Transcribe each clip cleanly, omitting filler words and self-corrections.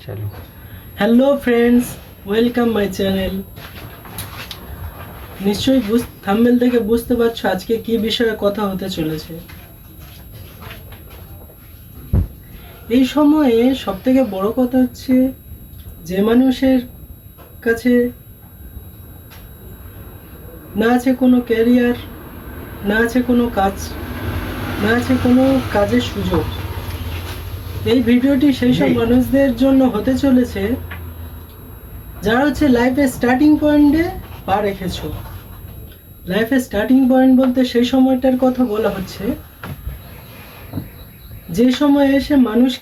चलो hello friends, welcome my channel. নিশ্চয়ই thumbnail থেকে বুঝতে পারছো আজকে কি বিষয়ে কথা হতে চলেছে। এই সময়ে সবথেকে বড় কথা হচ্ছে যে মানুষের কাছে না আছে কোনো ক্যারিয়ার, না আছে কোনো কাজ, না আছে কোনো কাজের সুযোগ। এই ভিডিওটি সেই সব মানুষদের জন্য হতে চলেছে যারা হচ্ছে লাইফের স্টার্টিং পয়েন্টে পা রেখেছো। লাইফের স্টার্টিং পয়েন্ট বলতে সেই সময়টার কথা বলা হচ্ছে যে সময় এসে মানুষ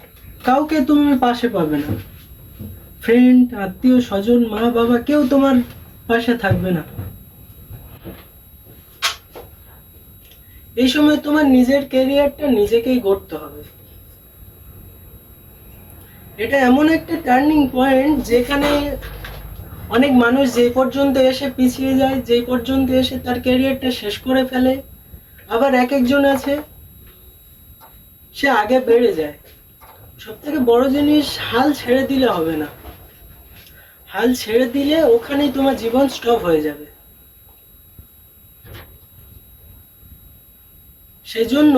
কাউকে তুমি পাশে পাবে না, ফ্রেন্ড, আত্মীয় স্বজন, মা বাবা কেউ তোমার পাশে থাকবে না। এই সময় তোমার নিজের ক্যারিয়ারটা নিজেকেই গড়তে হবে। এটা এমন একটা টার্নিং পয়েন্ট যেখানে অনেক মানুষ যে পর্যন্ত এসে পিছিয়ে যায়, যে পর্যন্ত এসে তার ক্যারিয়ারটা শেষ করে ফেলে, আবার এক একজন আছে সে আগে বেড়ে যায়। সব থেকে বড় জিনিস, হাল ছেড়ে দিলে হবে না। হাল ছেড়ে দিলে ওখানেই তোমার জীবন স্টপ হয়ে যাবে। সেজন্য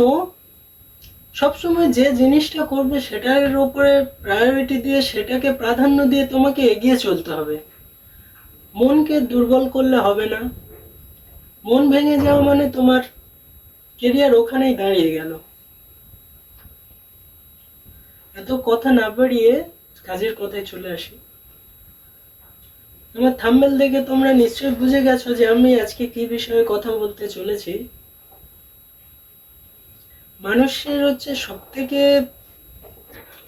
সবসময় যে জিনিসটা করবে সেটার উপরে প্রায়োরিটি দিয়ে, সেটাকে প্রাধান্য দিয়ে তোমাকে এগিয়ে চলতে হবে। মনকে দুর্বল করলে হবে না। মন ভেঙে যাওয়া মানে তোমার কেরিয়ার ওখানেই দাঁড়িয়ে গেল। এত কথা না বাড়িয়ে কাজের কথায় চলে আসি। আমার থাম্বনেল দেখে তোমরা নিশ্চয়ই বুঝে গেছো যে আমি আজকে কি বিষয়ে কথা বলতে চলেছি। মানুষের হচ্ছে সব থেকে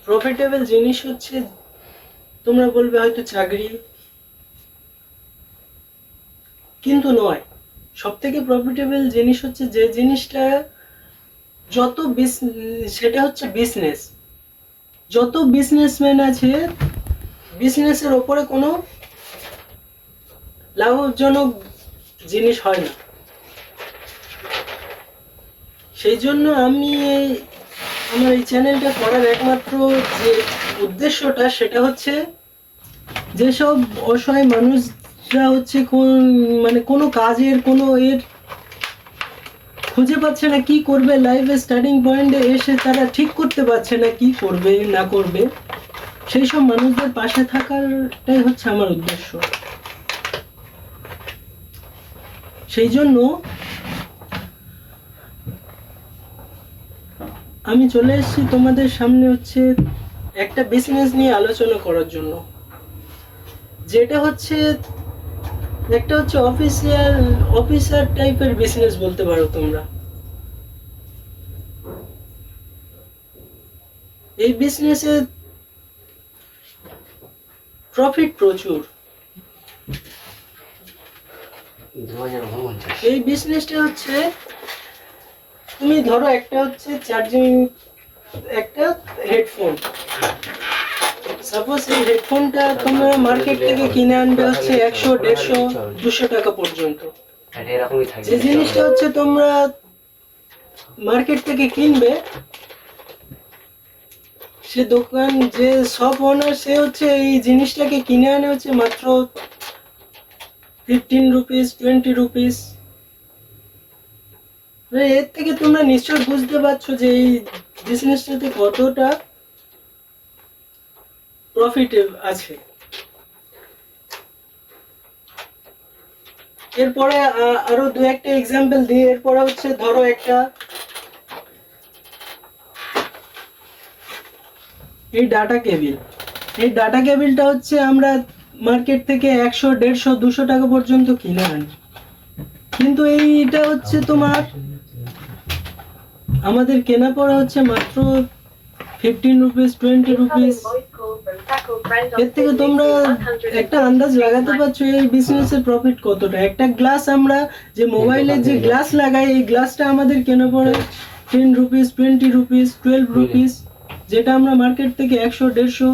প্রফিটেবল জিনিস হচ্ছে, তোমরা বলবে হয়তো চাকরি, কিন্তু নয়। সব থেকে প্রফিটেবল জিনিস হচ্ছে যে জিনিসটা সেটা হচ্ছে বিজনেস। যত বিজনেসম্যান আছে, বিজনেসের ওপরে কোনো লাভজনক জিনিস হয় না। সেই জন্য আমি আমার এই চ্যানেলটা করার একমাত্র যে উদ্দেশ্যটা সেটা হচ্ছে যেসব অসহায় মানুষরা হচ্ছে কোনো কাজের কোনো খুঁজে পাচ্ছে না, কি করবে, লাইফে স্টার্টিং পয়েন্টে এসে তারা ঠিক করতে পারছে না কি করবে না করবে, সেই সব মানুষদের পাশে থাকারটাই হচ্ছে আমার উদ্দেশ্য। সেই জন্য আমি চলে এসেছি তোমাদের সামনে হচ্ছে একটা বিজনেস নিয়ে আলোচনা করার জন্য, যেটা হচ্ছে একটা হচ্ছে অফিসার টাইপের বিজনেস বলতে পারো তোমরা। এই বিজনেসে প্রফিট প্রচুর। এই বিজনেসটা হচ্ছে, তুমি ধরো একটা হচ্ছে চার্জিং একটা হেডফোন। সাপোজ এই হেডফোনটা তোমরা মার্কেট থেকে কিনে আনবে হচ্ছে 100, 150, 200 টাকা পর্যন্ত। যে জিনিসটা হচ্ছে তোমরা মার্কেট থেকে কিনবে, সে দোকান যে শপ ওনার সে হচ্ছে এই জিনিসটাকে কিনে আনে হচ্ছে মাত্র 15 রুপিস, 20 রুপিস। এর থেকে তোমরা নিশ্চয় বুঝতে পারছো যে এই বিজনেসটাতে কতটা প্রফিট আছে। এরপরে আরো দু একটা এক্সাম্পল দিই। এরপরে হচ্ছে ধরো একটা এই ডাটা কেবিলটা হচ্ছে আমরা মার্কেট থেকে 100, 150, 200 টাকা পর্যন্ত কিনে আনি, কিন্তু এইটা হচ্ছে তোমার আমাদের কেনা পড়া হচ্ছে মাত্র 15 রুপিস, 20 রুপিস। এর থেকে তোমরা একটা আন্দাজ লাগাতে পারছো এই বিজনেসের প্রফিট কতটা। একটা গ্লাস আমরা যে মোবাইলের যে গ্লাস লাগাই, এই গ্লাসটা আমাদের কেনা পড়ে 10 রুপিস, 20 রুপিস, 12 রুপিস, যেটা আমরা মার্কেট থেকে 100, 150,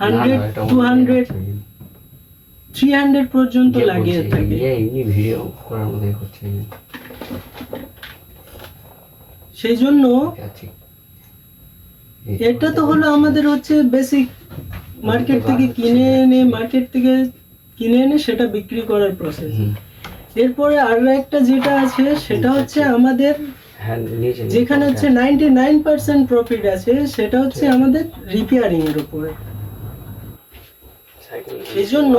100, 200, 300 পর্যন্ত লাগিয়ে থাকি। সেই জন্য এটা তো হলো আমাদের হচ্ছে বেসিক মার্কেট থেকে কিনে এনে সেটা বিক্রি করার প্রসেস। এরপরে আর একটা যেটা আছে সেটা হচ্ছে আমাদের যেখানে হচ্ছে 99% প্রফিট আছে সেটা হচ্ছে আমাদের রিপেয়ারিং এর উপরে। এই জন্য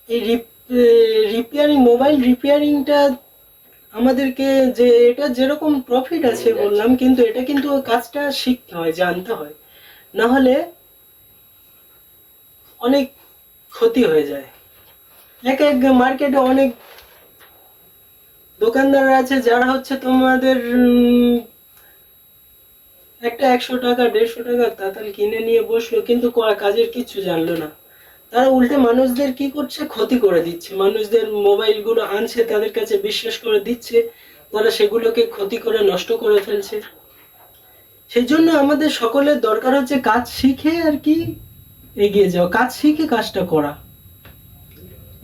এই রিপেয়ারিং, মোবাইল রিপেয়ারিংটা আমাদেরকে, যে এটা যেরকম প্রফিট আছে বললাম, কিন্তু এটা কিন্তু কাজটা শিখতে হয়, জানতে হয়, না হলে অনেক ক্ষতি হয়ে যায়। এক মার্কেটে অনেক দোকানদার আছে যারা হচ্ছে তোমাদের একটা 100 টাকা 150 টাকা তাড়াতাড়ি কিনে নিয়ে বসলো, কিন্তু কাজের কিছু জানলো না। তারা উল্টে মানুষদের কি করছে, ক্ষতি করে দিচ্ছে। মানুষদের মোবাইলগুলো আনছে, তাদের কাছে বিশ্বাস করে দিচ্ছে, তারা সেগুলোকে ক্ষতি করে নষ্ট করে ফেলছে। সেই জন্য আমাদের সকলের দরকার হচ্ছে কাজ শিখে আর কি এগিয়ে যাওয়া, কাজ শিখে কাজটা করা,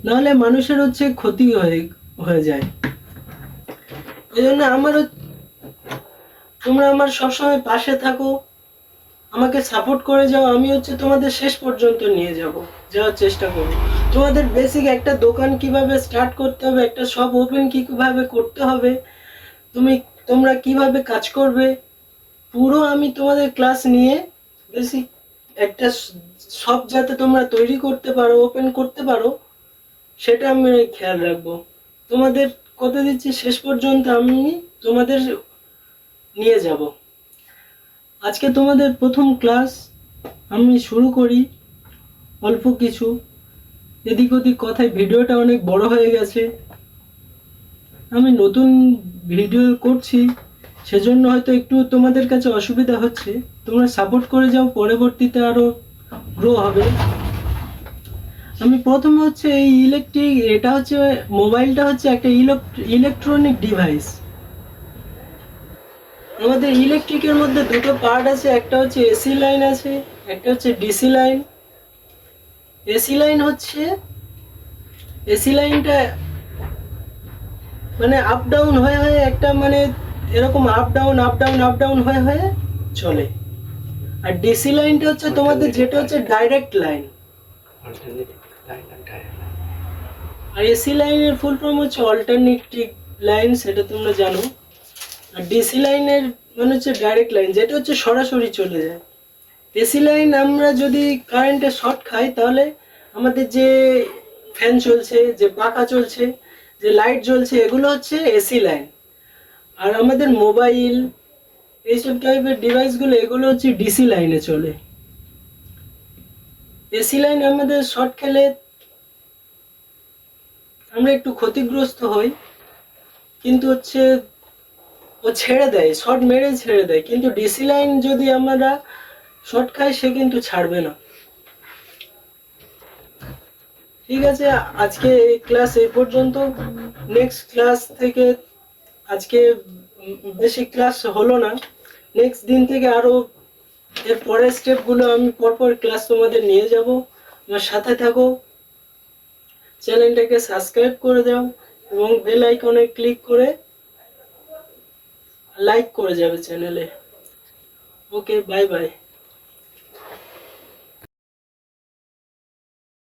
নাহলে মানুষের হচ্ছে ক্ষতি হয়ে যায়। এই জন্য তোমরা আমার সবসময় পাশে থাকো, আমাকে সাপোর্ট করে যাও, আমি হচ্ছে তোমাদের শেষ পর্যন্ত নিয়ে যাওয়ার চেষ্টা করব। তোমাদের বেসিক একটা দোকান কিভাবে স্টার্ট করতে হবে, একটা শপ ওপেন কিভাবে করতে হবে, তোমরা কিভাবে কাজ করবে, পুরো আমি তোমাদের ক্লাস নিয়ে বেসিক একটা শপ যাতে তোমরা তৈরি করতে পারো, ওপেন করতে পারো, সেটা আমি খেয়াল রাখবো। তোমাদের কথা দিচ্ছি শেষ পর্যন্ত আমি তোমাদের নিয়ে যাব। আজকে তোমাদের প্রথম ক্লাস, আমি শুরু করি অল্প কিছু, এদিক ওদিক কথায় ভিডিওটা অনেক বড় হয়ে গেছে। আমি নতুন ভিডিও করছি, সেজন্য হয়তো একটু তোমাদের কাছে অসুবিধা হচ্ছে। তোমরা সাপোর্ট করে যাও, পরবর্তীতে আরো গ্রো হবে। আমি প্রথমে হচ্ছে এই এটা হচ্ছে মোবাইলটা হচ্ছে একটা ইলেকট্রনিক ডিভাইস। আমাদের ইলেকট্রিকের মধ্যে দুটো পার্ট আছে, একটা হচ্ছে এসি লাইন আছে, একটা হচ্ছে ডিসি লাইন। এসি লাইনটা মানে আপ ডাউন হয়ে একটা মানে এরকম আপ ডাউন হয়ে চলে। আর ডিসি লাইনটা হচ্ছে তোমাদের যেটা হচ্ছে ডাইরেক্ট লাইন। আর এসি লাইনের ফুল ফর্ম হচ্ছে অল্টারনেটিভ লাইন, সেটা তোমরা জানো। আর ডিসি লাইনের মানে হচ্ছে ডাইরেক্ট লাইন, যেটা হচ্ছে সরাসরি চলে যায়। এসি লাইন আমরা যদি কারেন্টে শর্ট খাই, তাহলে আমাদের যে ফ্যান চলছে, যে পাখা চলছে, যে লাইট জ্বলছে, এগুলো হচ্ছে এসি লাইন। আর আমাদের মোবাইল এইসব টাইপের ডিভাইসগুলো, এগুলো হচ্ছে ডিসি লাইনে চলে। এসি লাইন আমাদের শর্ট খেলে আমরা একটু ক্ষতিগ্রস্ত হই, কিন্তু হচ্ছে ও ছেড়ে দেয়, শর্ট মেরে ছেড়ে দেয়। কিন্তু ডিসি লাইন যদি আমরা শর্ট খাই, সে কিন্তু ছাড়বে না। ঠিক আছে, আজকে এই ক্লাস এই পর্যন্ত। নেক্সট ক্লাস থেকে, আজকে বেশি ক্লাস হলো না, নেক্সট দিন থেকে আরো এর পরের স্টেপগুলো আমি পরপর ক্লাস তোমাদের নিয়ে যাব। আমার সাথে থাকো, চ্যানেলটাকে সাবস্ক্রাইব করে দাও এবং বেল আইকনে ক্লিক করে লাইক করে যাবে চ্যানেলে। ওকে, বাই বাই।